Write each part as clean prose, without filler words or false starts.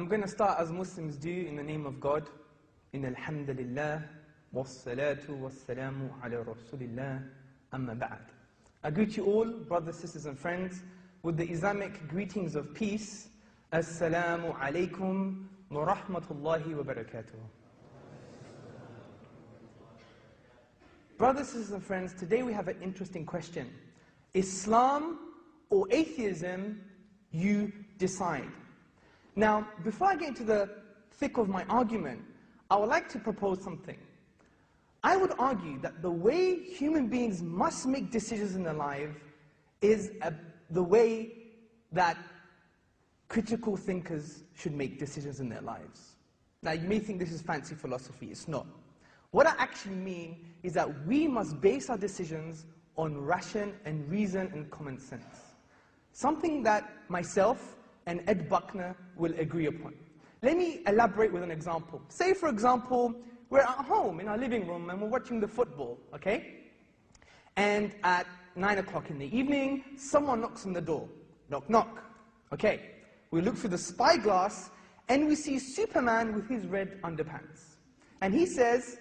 I'm going to start as Muslims do in the name of God. In alhamdulillah, wassalatu wassalamu ala rasulillah, amma ba'd. I greet you all, brothers, sisters and friends, with the Islamic greetings of peace. Assalamu alaikum wa rahmatullahi wa barakatuh. Brothers, sisters and friends, today we have an interesting question. Islam or atheism, you decide. Now, before I get into the thick of my argument, I would like to propose something. I would argue that the way human beings must make decisions in their life is the way that critical thinkers should make decisions in their lives. Now, you may think this is fancy philosophy. It's not. What I actually mean is that we must base our decisions on ration and reason and common sense. Something that myself and Ed Buckner will agree upon. Let me elaborate with an example. Say, for example, we're at home in our living room and we're watching the football, okay? And at 9 o'clock in the evening, someone knocks on the door. Knock, knock. Okay. We look through the spyglass and we see Superman with his red underpants. And he says,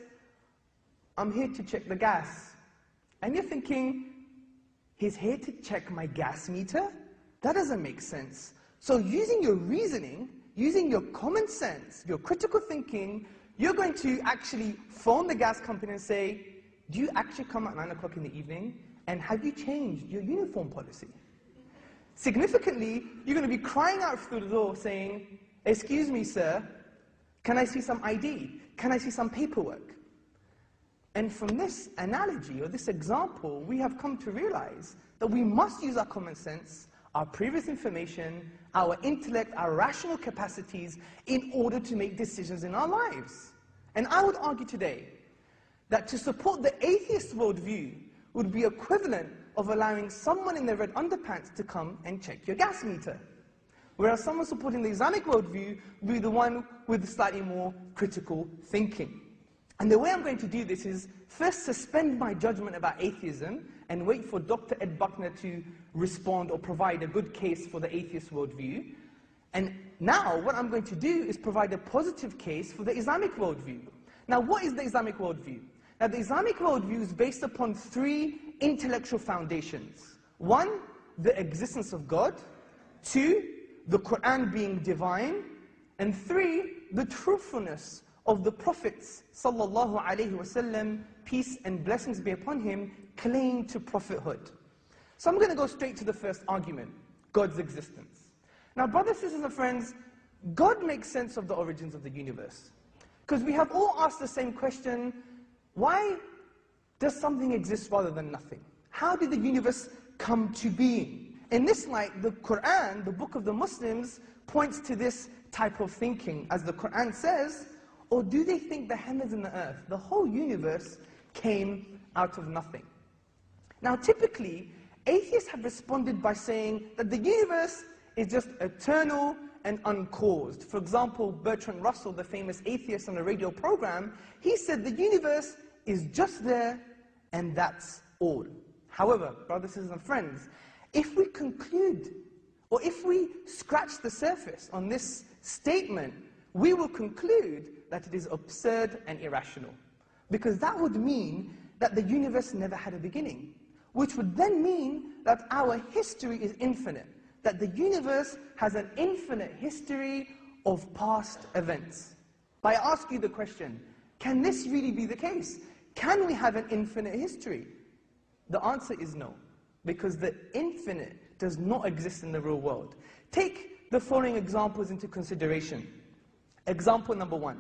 I'm here to check the gas. And you're thinking, he's here to check my gas meter? That doesn't make sense. So using your reasoning, using your common sense, your critical thinking, you're going to actually phone the gas company and say, do you actually come at 9 o'clock in the evening? And have you changed your uniform policy? Significantly, you're going to be crying out through the door saying, excuse me, sir, can I see some ID? Can I see some paperwork? And from this analogy, or this example, we have come to realize that we must use our common sense, our previous information, our intellect, our rational capacities in order to make decisions in our lives. And I would argue today that to support the atheist worldview would be equivalent of allowing someone in their red underpants to come and check your gas meter. Whereas someone supporting the Islamic worldview would be the one with slightly more critical thinking. And the way I'm going to do this is first suspend my judgment about atheism and wait for Dr. Ed Buckner to respond or provide a good case for the atheist worldview. And now what I'm going to do is provide a positive case for the Islamic worldview. Now, what is the Islamic worldview? Now, the Islamic worldview is based upon three intellectual foundations. One, the existence of God. Two, the Quran being divine. And three, the truthfulness of the prophets, sallallahu alaihi wasallam, peace and blessings be upon him, claim to prophethood. So I'm going to go straight to the first argument, God's existence. Now, brothers, sisters, and friends, God makes sense of the origins of the universe. Because we have all asked the same question, why does something exist rather than nothing? How did the universe come to being? In this light, the Quran, the book of the Muslims, points to this type of thinking. As the Quran says, or do they think the heavens and the earth, the whole universe, came out of nothing? Now, typically, atheists have responded by saying that the universe is just eternal and uncaused. For example, Bertrand Russell, the famous atheist on a radio program, he said the universe is just there and that's all. However, brothers, sisters, and friends, if we conclude, or if we scratch the surface on this statement, we will conclude that it is absurd and irrational. Because that would mean that the universe never had a beginning, which would then mean that our history is infinite, that the universe has an infinite history of past events. I ask you the question, can this really be the case? Can we have an infinite history? The answer is no, because the infinite does not exist in the real world. Take the following examples into consideration. Example number one.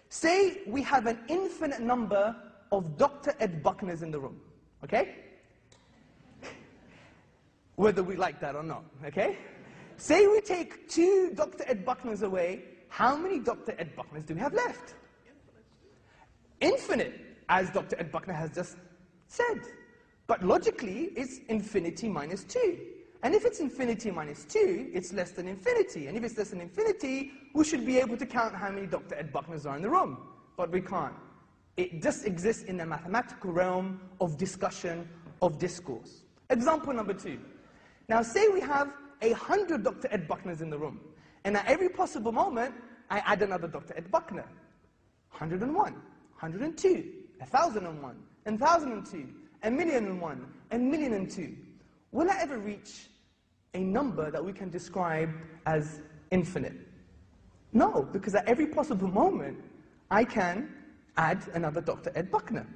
Say we have an infinite number of Dr. Ed Buckners in the room, okay? Whether we like that or not, okay? Say we take 2 Dr. Ed Buckners away, how many Dr. Ed Buckners do we have left? Infinite, as Dr. Ed Buckner has just said. But logically, it's infinity minus 2. And if it's infinity minus 2, it's less than infinity. And if it's less than infinity, we should be able to count how many Dr. Ed Buckners are in the room. But we can't. It just exists in the mathematical realm of discussion, of discourse. Example number 2. Now, say we have 100 Dr. Ed Buckners in the room. And at every possible moment, I add another Dr. Ed Buckner. 101, 102, 1001, 1002, 1,000,001, 1,000,002. Will I ever reach a number that we can describe as infinite? No, because at every possible moment, I can add another Dr. Ed Buckner.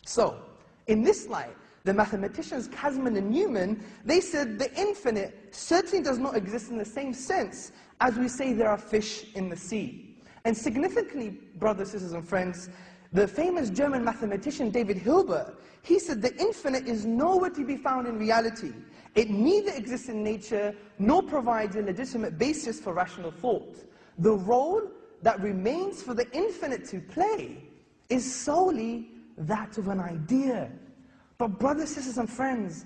So, in this slide, the mathematicians Kasman and Newman, they said the infinite certainly does not exist in the same sense as we say there are fish in the sea. And significantly, brothers, sisters, and friends, the famous German mathematician David Hilbert, he said the infinite is nowhere to be found in reality. It neither exists in nature nor provides a legitimate basis for rational thought. The role that remains for the infinite to play is solely that of an idea. But brothers, sisters, and friends,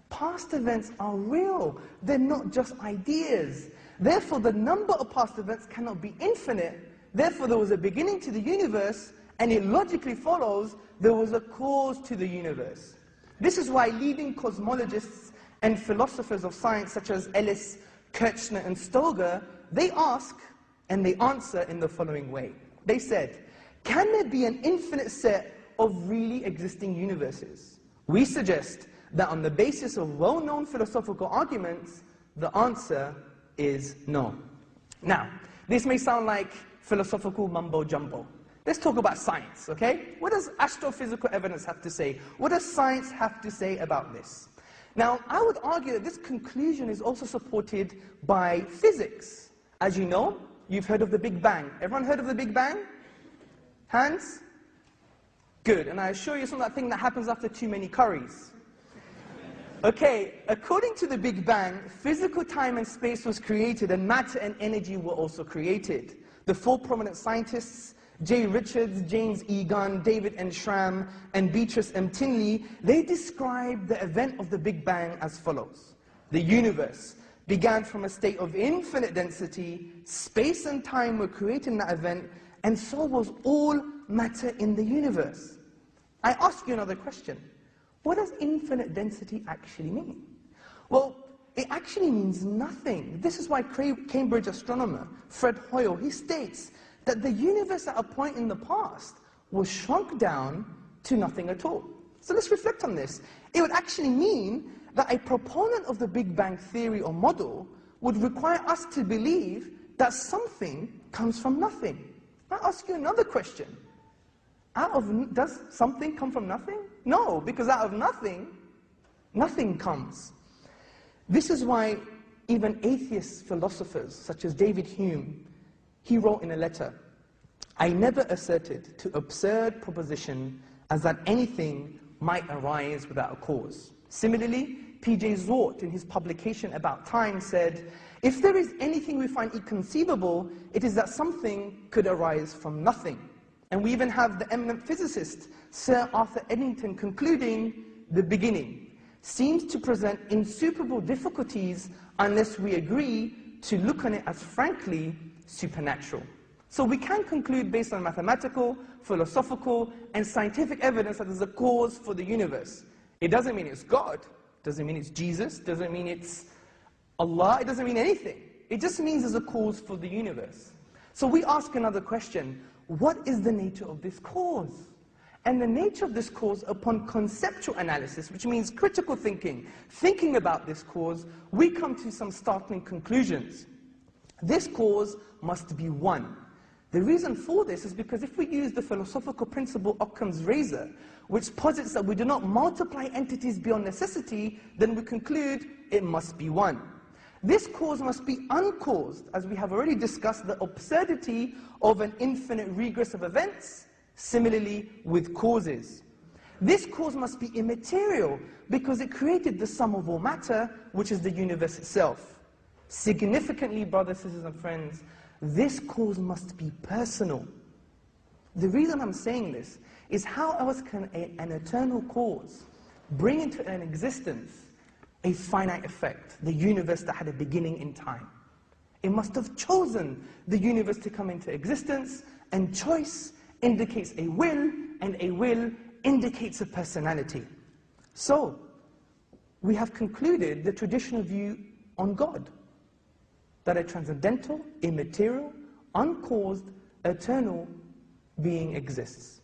past events are real. They're not just ideas. Therefore, the number of past events cannot be infinite. Therefore, there was a beginning to the universe, and it logically follows there was a cause to the universe. This is why leading cosmologists and philosophers of science such as Ellis, Kirchner, and Stoger, they ask and they answer in the following way. They said, can there be an infinite set of really existing universes? We suggest that on the basis of well-known philosophical arguments, the answer is no. Now, this may sound like philosophical mumbo-jumbo. Let's talk about science, okay? What does astrophysical evidence have to say? What does science have to say about this? Now, I would argue that this conclusion is also supported by physics. As you know, you've heard of the Big Bang. Everyone heard of the Big Bang? Hands? Good, and I assure you it's not that thing that happens after too many curries. Okay, according to the Big Bang, physical time and space was created, and matter and energy were also created. The four prominent scientists, J. Richards, James E. Gunn, David N. Schramm, and Beatrice M. Tinley, they described the event of the Big Bang as follows. The universe began from a state of infinite density, space and time were created in that event, and so was all matter in the universe. I ask you another question. What does infinite density actually mean? Well, it actually means nothing. This is why Cambridge astronomer Fred Hoyle, he states that the universe at a point in the past was shrunk down to nothing at all. So let's reflect on this. It would actually mean that a proponent of the Big Bang theory or model would require us to believe that something comes from nothing. I ask you another question. Does something come from nothing? No, because out of nothing, nothing comes. This is why even atheist philosophers, such as David Hume, he wrote in a letter, I never asserted to absurd proposition as that anything might arise without a cause. Similarly, P.J. Zwart, in his publication About Time, said, if there is anything we find inconceivable, it is that something could arise from nothing. And we even have the eminent physicist, Sir Arthur Eddington, concluding, the beginning seems to present insuperable difficulties unless we agree to look on it as frankly supernatural. So we can conclude based on mathematical, philosophical, and scientific evidence that there's a cause for the universe. It doesn't mean it's God, doesn't mean it's Jesus, doesn't mean it's Allah, it doesn't mean anything. It just means there's a cause for the universe. So we ask another question, what is the nature of this cause? And the nature of this cause, upon conceptual analysis, which means critical thinking about this cause, we come to some startling conclusions. This cause must be one. The reason for this is because if we use the philosophical principle Occam's razor, which posits that we do not multiply entities beyond necessity, then we conclude it must be one. This cause must be uncaused, as we have already discussed the absurdity of an infinite regress of events, similarly with causes. This cause must be immaterial, because it created the sum of all matter, which is the universe itself. Significantly, brothers, sisters, and friends, this cause must be personal. The reason I'm saying this is how else can an eternal cause bring into an existence a finite effect, the universe that had a beginning in time? It must have chosen the universe to come into existence, and choice indicates a will, and a will indicates a personality. So, we have concluded the traditional view on God. that a transcendental, immaterial, uncaused, eternal being exists.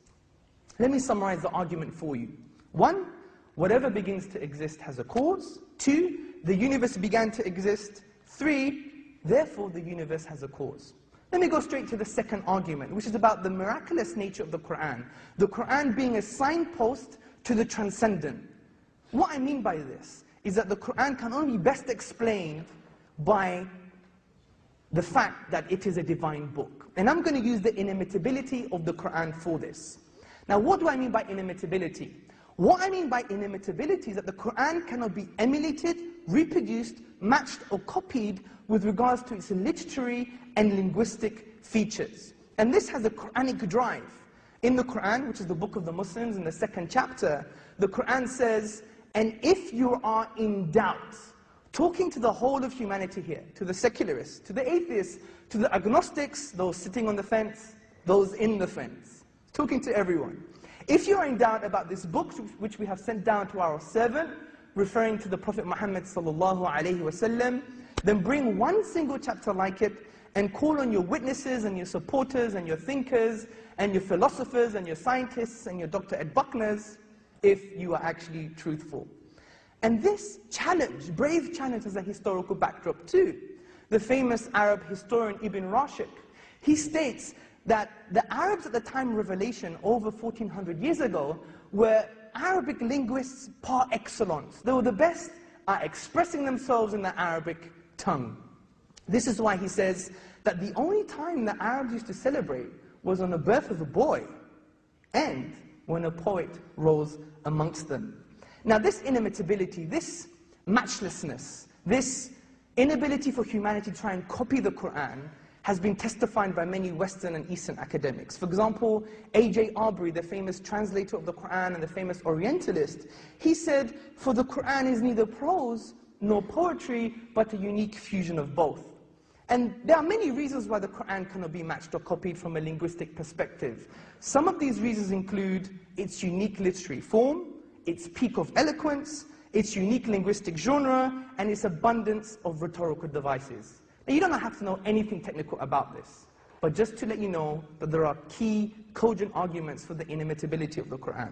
Let me summarize the argument for you. 1, whatever begins to exist has a cause. 2, the universe began to exist. 3, therefore the universe has a cause. Let me go straight to the second argument, which is about the miraculous nature of the Quran. The Quran being a signpost to the transcendent. What I mean by this is that the Quran can only be best explained by the fact that it is a divine book. And I'm going to use the inimitability of the Quran for this. Now, what do I mean by inimitability? What I mean by inimitability is that the Quran cannot be emulated, reproduced, matched, or copied with regards to its literary and linguistic features. And this has a Quranic drive. In the Quran, which is the book of the Muslims, in the 2nd chapter, the Quran says, and if you are in doubt, talking to the whole of humanity here, to the secularists, to the atheists, to the agnostics, those sitting on the fence, those in the fence, talking to everyone. If you are in doubt about this book, which we have sent down to our servant, referring to the Prophet Muhammad sallallahu alaihi wasallam, then bring one single chapter like it and call on your witnesses and your supporters and your thinkers and your philosophers and your scientists and your Dr. Ed Buckners if you are actually truthful. And this challenge, brave challenge, has a historical backdrop too. The famous Arab historian Ibn Rashid, he states that the Arabs at the time of Revelation, over 1400 years ago, were Arabic linguists par excellence. They were the best at expressing themselves in the Arabic tongue. This is why he says that the only time the Arabs used to celebrate was on the birth of a boy and when a poet rose amongst them. Now this inimitability, this matchlessness, this inability for humanity to try and copy the Quran has been testified by many Western and Eastern academics. For example, A.J. Arbery, the famous translator of the Quran and the famous Orientalist, he said, for the Quran is neither prose nor poetry, but a unique fusion of both. And there are many reasons why the Quran cannot be matched or copied from a linguistic perspective. Some of these reasons include its unique literary form, its peak of eloquence, its unique linguistic genre, and its abundance of rhetorical devices. Now, you don't have to know anything technical about this, but just to let you know that there are key, cogent arguments for the inimitability of the Quran.